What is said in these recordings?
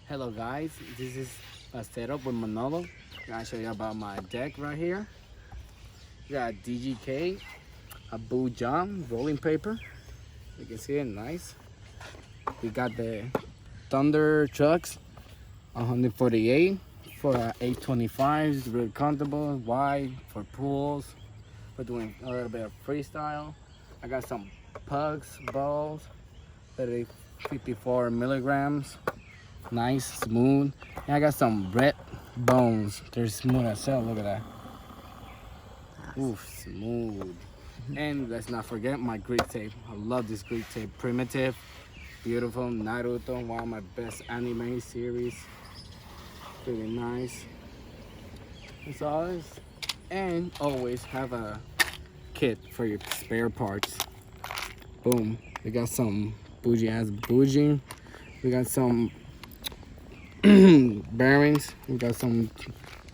Hello guys, this is a setup with Manolo. I'm gonna show you about my deck right here. We got DGK, a Boo John rolling paper. You can see it, nice. We got the Thunder trucks, 148 for 825. It's really comfortable, wide for pools. We're doing a little bit of freestyle. I got some pugs balls, 54 milligrams. Nice, smooth. And I got some red bones. They're smooth as hell. Look at that. Oof, smooth. And let's not forget my Greek tape. I love this Greek tape. Primitive, beautiful. Naruto, one of my best anime series. Really nice. That's all it is. And always have a kit for your spare parts. Boom. We got some bougie ass bougie. We got some bearings. We got some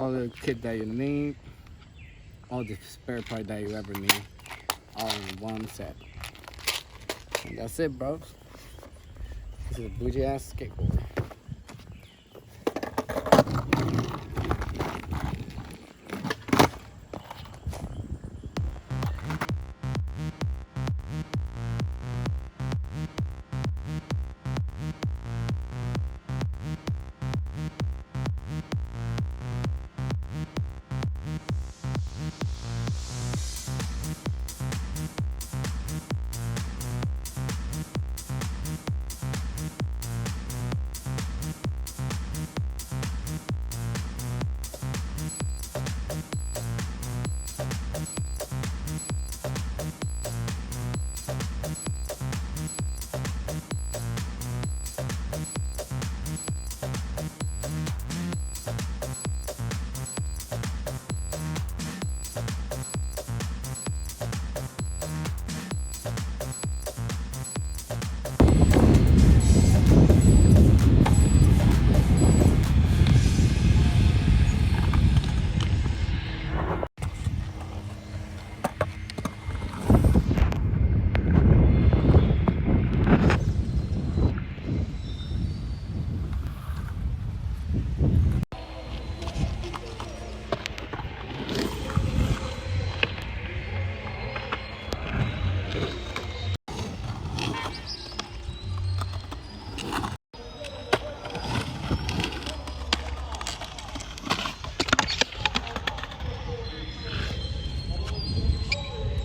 other kit that you need. All the spare part that you ever need. All in one set. And that's it, bros. This is a bougie ass skateboard.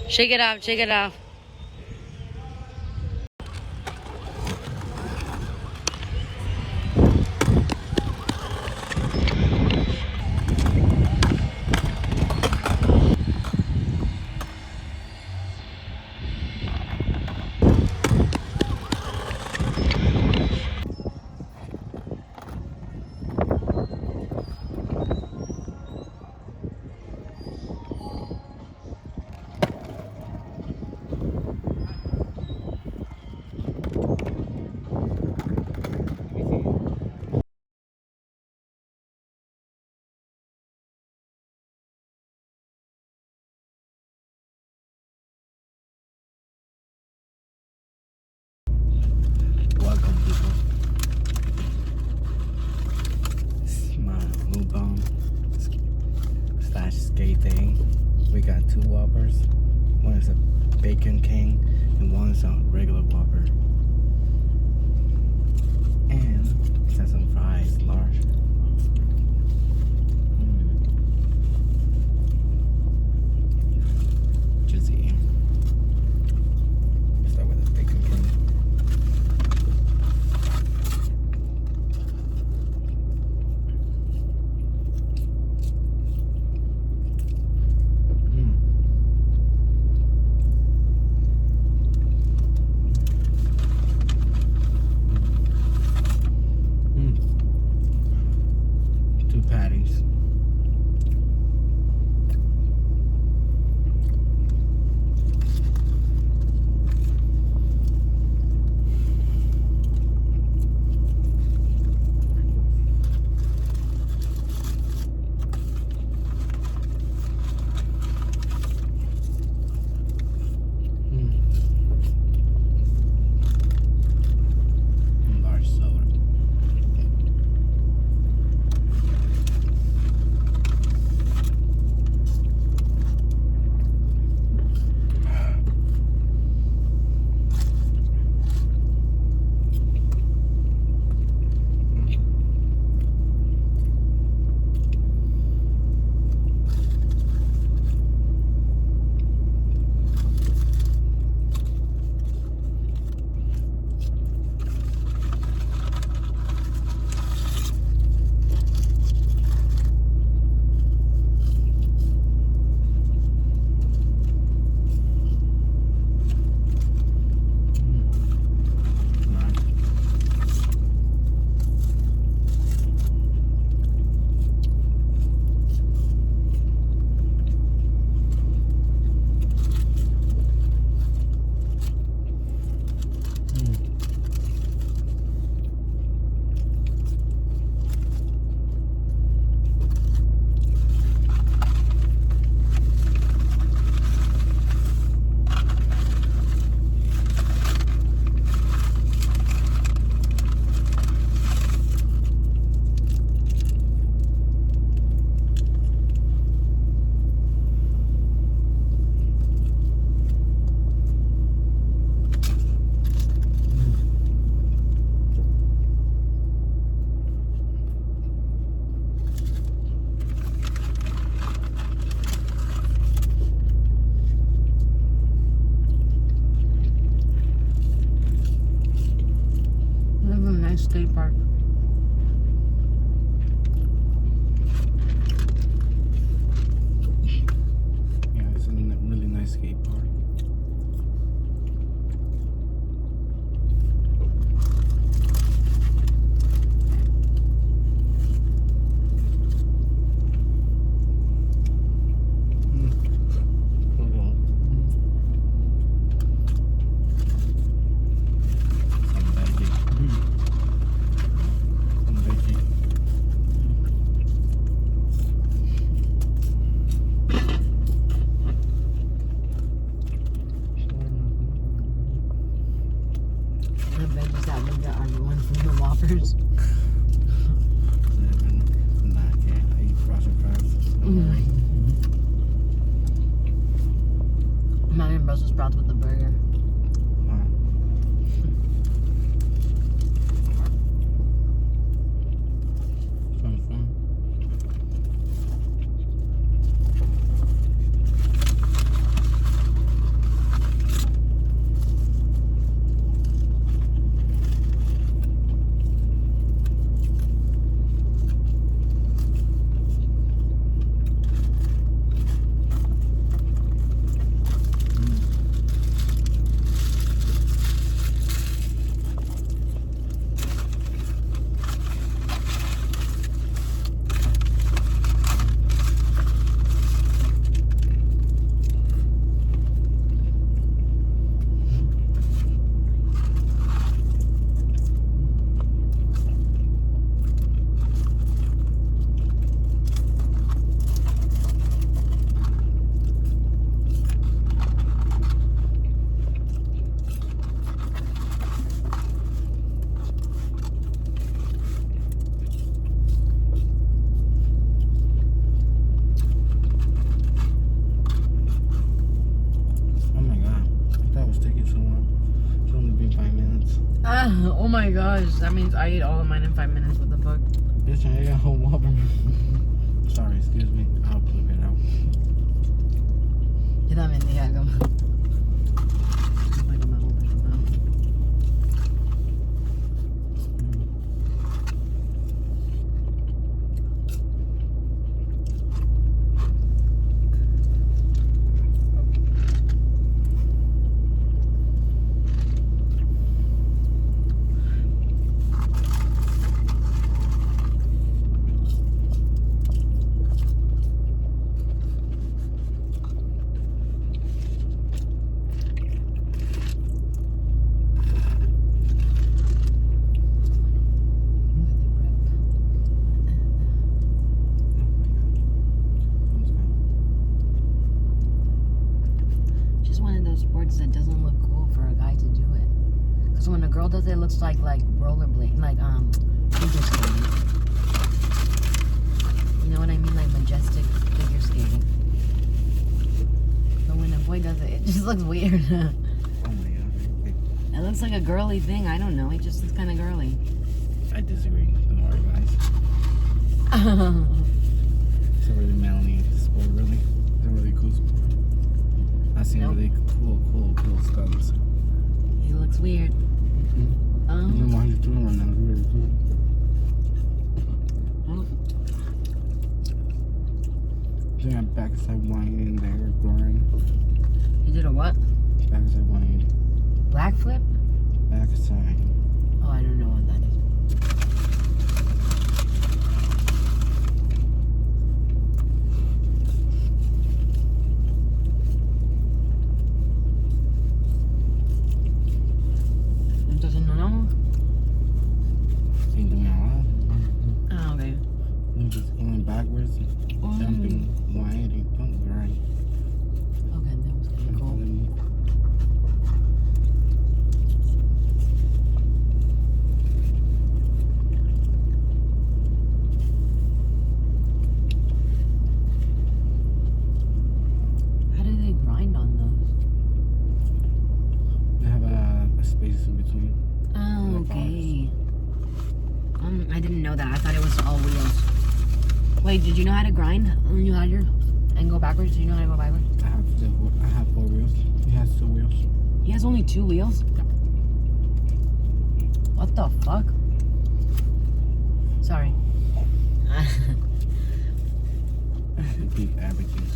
Shake it off, shake it off. Welcome, people. This is my MUKBANG / skating. We got 2 Whoppers. One is a Bacon King and one is a regular Whopper. And it has some fries, large. Juicy. Start with a Bacon King. Nah, I can't. I eat Brussels sprouts. I'm having Brussels sprouts with the burger. Oh my gosh, that means I ate all of mine in 5 minutes. What the fuck? Bitch, I ate a whole Whopper. Sorry, excuse me. I'll clip it out. Yo también dije algo. That doesn't look cool for a guy to do it. Because when a girl does it, it looks like rollerblade, like figure skating. You know what I mean? Like majestic figure skating. But when a boy does it, it just looks weird. Oh my god. It looks like a girly thing. I don't know. It just looks kind of girly. I disagree. Don't worry, guys. It's a really manly sport, really. It's a really cool sport. I've seen really cool stunts. He looks weird. You know what he's doing right now. It's really cool. Doing a backside 180 there, Glory. You did a what? Backside 180. Black flip? Backside. Oh, I don't know what that is. Backwards, jumping 180, don't worry. Okay, that was kind of cool. How do they grind on those? They have a space in between. Oh, okay. I didn't know that. I thought it was all wheels. Wait, did you know how to grind when you had your and go backwards? Do you know how to go backwards? I have 4 wheels. He has 2 wheels. He has only 2 wheels? Yeah. What the fuck? Sorry.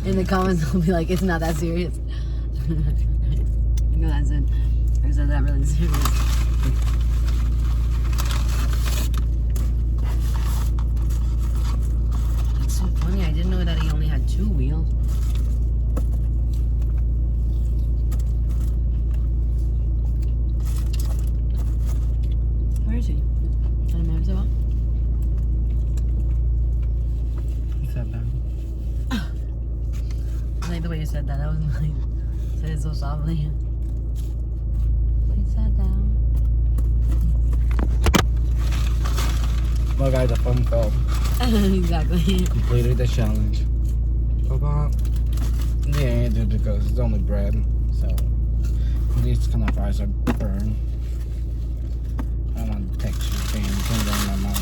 In the comments, they'll be like, it's not that serious. No, that's it. Or is that really serious? I didn't know that he only had 2 wheels. Where is he? He sat down. I like the way you said that. That was nice. Said it so softly. He sat down. Well, guys, the phone fell. Exactly. Completed the challenge. Yeah, just because it's only bread, so these kind of fries are burned. I don't want the texture change in my mouth.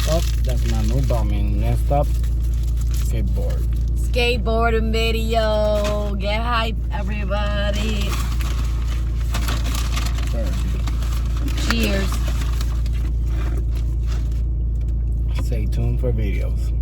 Oh, that's my new bombing. Next up, skateboard. Skateboarding video. Get hype, everybody. Cheers. Stay tuned for videos.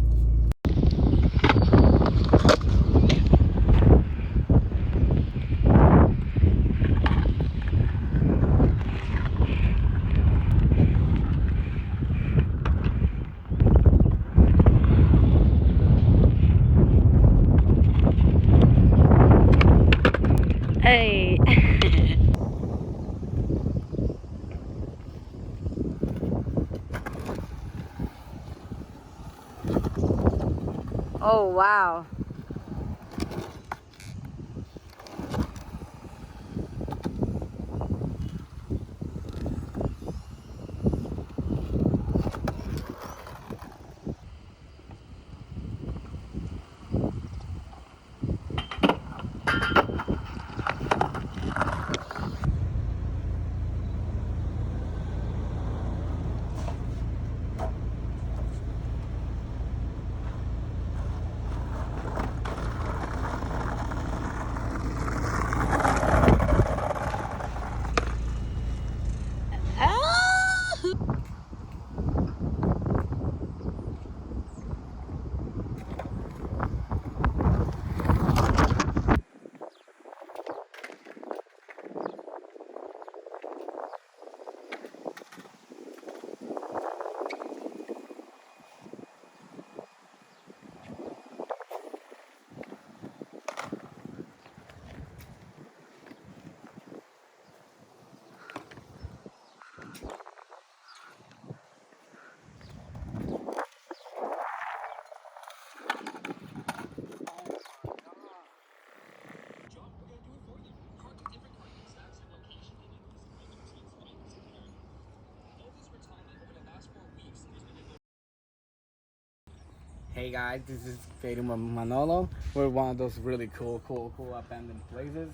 Hey. Oh, wow. Hey guys, this is Skating with Manolo. We're one of those really cool abandoned places,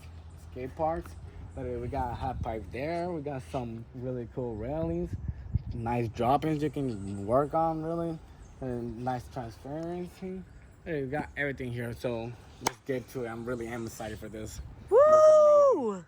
skate parks. But we got a hot pipe there. We got some really cool railings, nice drop-ins you can work on, really, and nice transparency. Hey, we got everything here, so let's get to it. I'm excited for this. Woo!